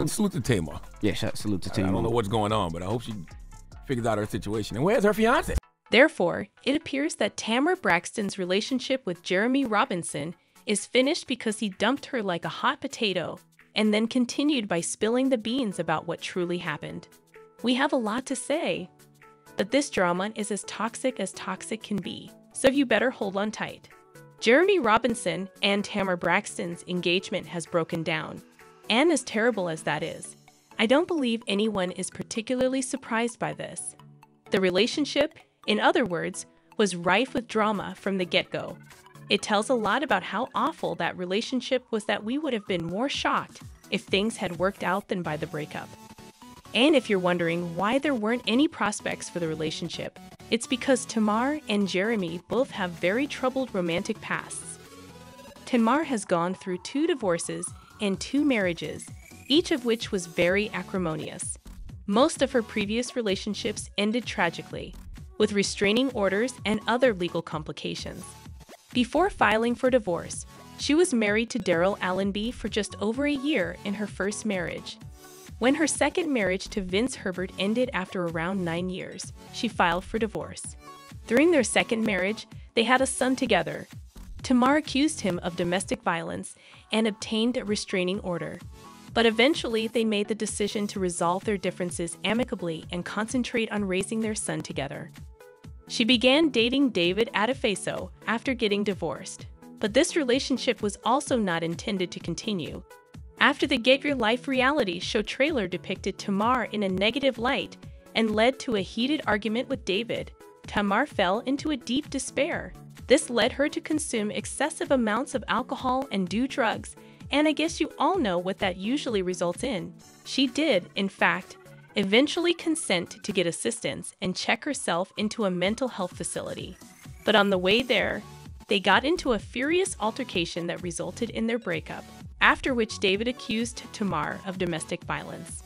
Salute to Tamar. Yeah, salute to Tamar. I don't know what's going on, but I hope she figures out her situation. And where's her fiance? Therefore, it appears that Tamar Braxton's relationship with Jeremy Robinson is finished because he dumped her like a hot potato and then continued by spilling the beans about what truly happened. We have a lot to say, but this drama is as toxic can be, so you better hold on tight. Jeremy Robinson and Tamar Braxton's engagement has broken down, and as terrible as that is, I don't believe anyone is particularly surprised by this. The relationship, in other words, was rife with drama from the get-go. It tells a lot about how awful that relationship was that we would have been more shocked if things had worked out than by the breakup. And if you're wondering why there weren't any prospects for the relationship, it's because Tamar and Jeremy both have very troubled romantic pasts. Tamar has gone through 2 divorces and 2 marriages, each of which was very acrimonious. Most of her previous relationships ended tragically, with restraining orders and other legal complications. Before filing for divorce, she was married to Daryl Allenby for just over a year in her first marriage. When her second marriage to Vince Herbert ended after around 9 years, she filed for divorce. During their second marriage, they had a son together. Tamar accused him of domestic violence and obtained a restraining order. But eventually, they made the decision to resolve their differences amicably and concentrate on raising their son together. She began dating David Adefeso after getting divorced, but this relationship was also not intended to continue. After the Get Your Life reality show trailer depicted Tamar in a negative light and led to a heated argument with David, Tamar fell into a deep despair. This led her to consume excessive amounts of alcohol and do drugs, and I guess you all know what that usually results in. She did, in fact, eventually consent to get assistance and check herself into a mental health facility. But on the way there, they got into a furious altercation that resulted in their breakup, after which David accused Tamar of domestic violence.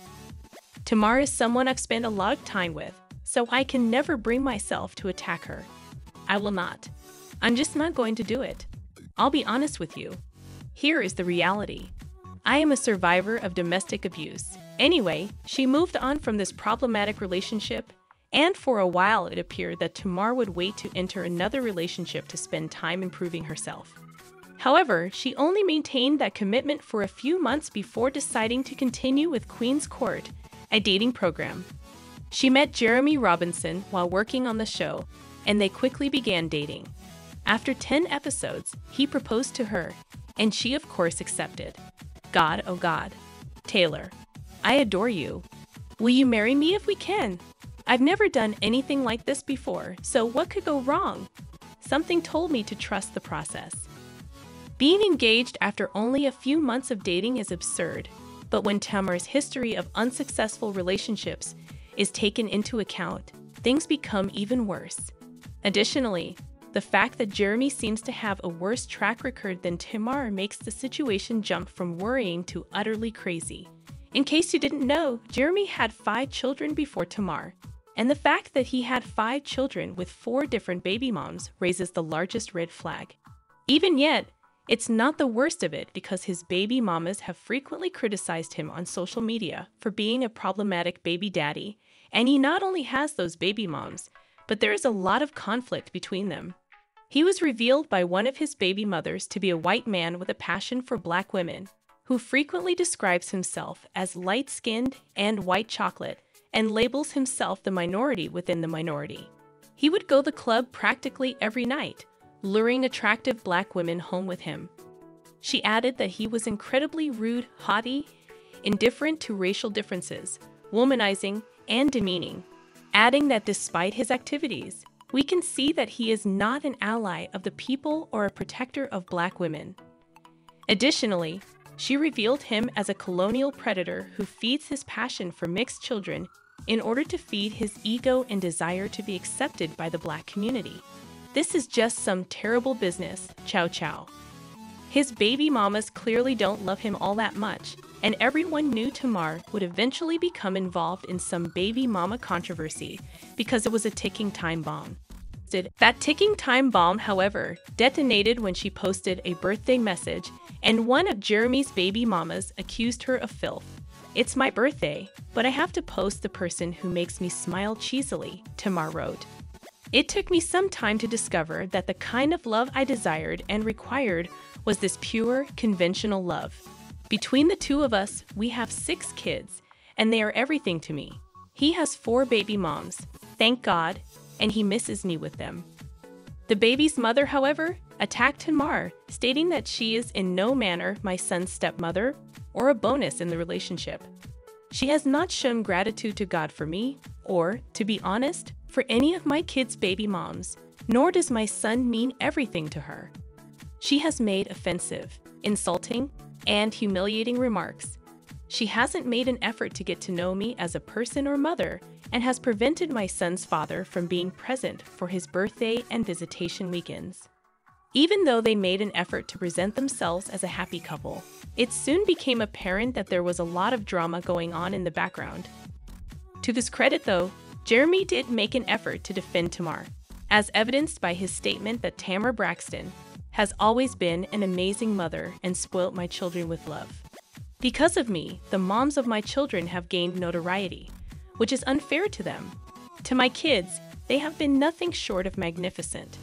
Tamar is someone I've spent a lot of time with, so I can never bring myself to attack her. I will not. I'm just not going to do it. I'll be honest with you. Here is the reality. I am a survivor of domestic abuse. Anyway, she moved on from this problematic relationship, and for a while it appeared that Tamar would wait to enter another relationship to spend time improving herself. However, she only maintained that commitment for a few months before deciding to continue with Queen's Court, a dating program. She met Jeremy Robinson while working on the show, and they quickly began dating. After 10 episodes, he proposed to her, and she of course accepted. God, oh God. Taylor, I adore you. Will you marry me if we can? I've never done anything like this before, so what could go wrong? Something told me to trust the process. Being engaged after only a few months of dating is absurd, but when Tamar's history of unsuccessful relationships is taken into account, things become even worse. Additionally, the fact that Jeremy seems to have a worse track record than Tamar makes the situation jump from worrying to utterly crazy. In case you didn't know, Jeremy had 5 children before Tamar, and the fact that he had 5 children with 4 different baby moms raises the largest red flag. Even yet, it's not the worst of it because his baby mamas have frequently criticized him on social media for being a problematic baby daddy, and he not only has those baby moms, but there is a lot of conflict between them. He was revealed by one of his baby mothers to be a white man with a passion for black women, who frequently describes himself as light-skinned and white chocolate, and labels himself the minority within the minority. He would go to the club practically every night, luring attractive black women home with him. She added that he was incredibly rude, haughty, indifferent to racial differences, womanizing, and demeaning, adding that despite his activities, we can see that he is not an ally of the people or a protector of black women. Additionally, she revealed him as a colonial predator who feeds his passion for mixed children in order to feed his ego and desire to be accepted by the black community. This is just some terrible business, chow chow. His baby mamas clearly don't love him all that much, and everyone knew Tamar would eventually become involved in some baby mama controversy because it was a ticking time bomb. That ticking time bomb, however, detonated when she posted a birthday message, and one of Jeremy's baby mamas accused her of filth. It's my birthday, but I have to post the person who makes me smile cheesily, Tamar wrote. It took me some time to discover that the kind of love I desired and required was this pure, conventional love. Between the two of us, we have 6 kids, and they are everything to me. He has 4 baby moms, thank God, and he misses me with them. The baby's mother, however, attacked Tamar, stating that she is in no manner my son's stepmother or a bonus in the relationship. She has not shown gratitude to God for me, or, to be honest, for any of my kids' baby moms, nor does my son mean everything to her. She has made offensive, insulting, and humiliating remarks. She hasn't made an effort to get to know me as a person or mother, and has prevented my son's father from being present for his birthday and visitation weekends. Even though they made an effort to present themselves as a happy couple, it soon became apparent that there was a lot of drama going on in the background. To his credit, though, Jeremy did make an effort to defend Tamar, as evidenced by his statement that Tamar Braxton has always been an amazing mother and spoilt my children with love. Because of me, the moms of my children have gained notoriety, which is unfair to them. To my kids, they have been nothing short of magnificent.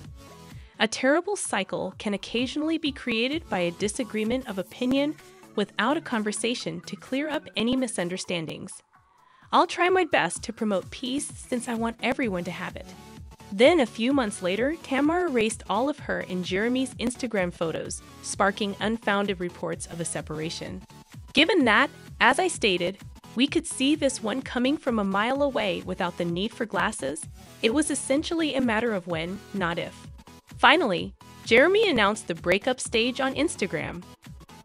A terrible cycle can occasionally be created by a disagreement of opinion without a conversation to clear up any misunderstandings. I'll try my best to promote peace since I want everyone to have it. Then, a few months later, Tamar erased all of her and Jeremy's Instagram photos, sparking unfounded reports of a separation. Given that, as I stated, we could see this one coming from a mile away without the need for glasses, it was essentially a matter of when, not if. Finally, Jeremy announced the breakup stage on Instagram.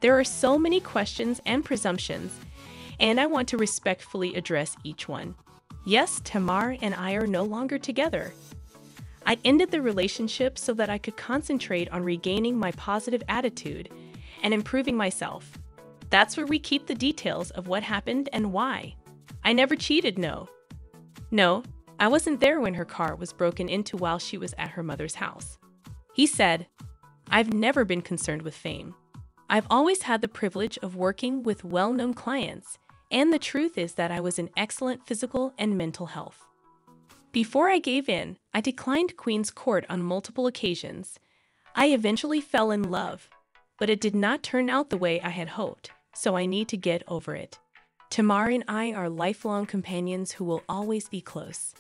There are so many questions and presumptions, and I want to respectfully address each one. Yes, Tamar and I are no longer together. I ended the relationship so that I could concentrate on regaining my positive attitude and improving myself. That's where we keep the details of what happened and why. I never cheated, no. No, I wasn't there when her car was broken into while she was at her mother's house. He said, I've never been concerned with fame. I've always had the privilege of working with well-known clients, and the truth is that I was in excellent physical and mental health. Before I gave in, I declined Queen's Court on multiple occasions. I eventually fell in love, but it did not turn out the way I had hoped, so I need to get over it. Tamar and I are lifelong companions who will always be close.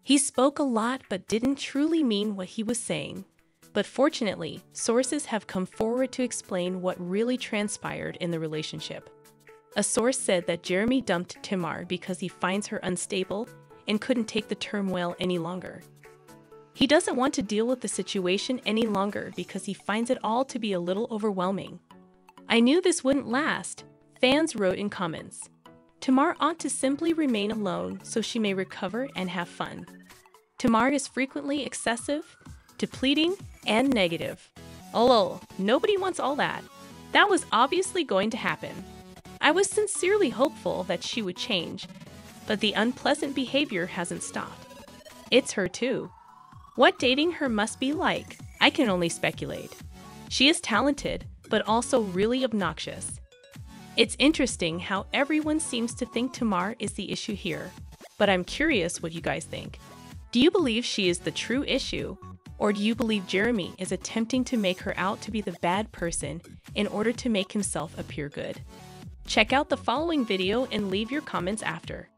He spoke a lot but didn't truly mean what he was saying. But fortunately, sources have come forward to explain what really transpired in the relationship. A source said that Jeremy dumped Tamar because he finds her unstable and couldn't take the turmoil any longer. He doesn't want to deal with the situation any longer because he finds it all to be a little overwhelming. I knew this wouldn't last, fans wrote in comments. Tamar ought to simply remain alone so she may recover and have fun. Tamar is frequently excessive, depleting, and negative. Oh, nobody wants all that. That was obviously going to happen. I was sincerely hopeful that she would change, but the unpleasant behavior hasn't stopped. It's her too. What dating her must be like, I can only speculate. She is talented, but also really obnoxious. It's interesting how everyone seems to think Tamar is the issue here, but I'm curious what you guys think. Do you believe she is the true issue? Or do you believe Jeremy is attempting to make her out to be the bad person in order to make himself appear good? Check out the following video and leave your comments after.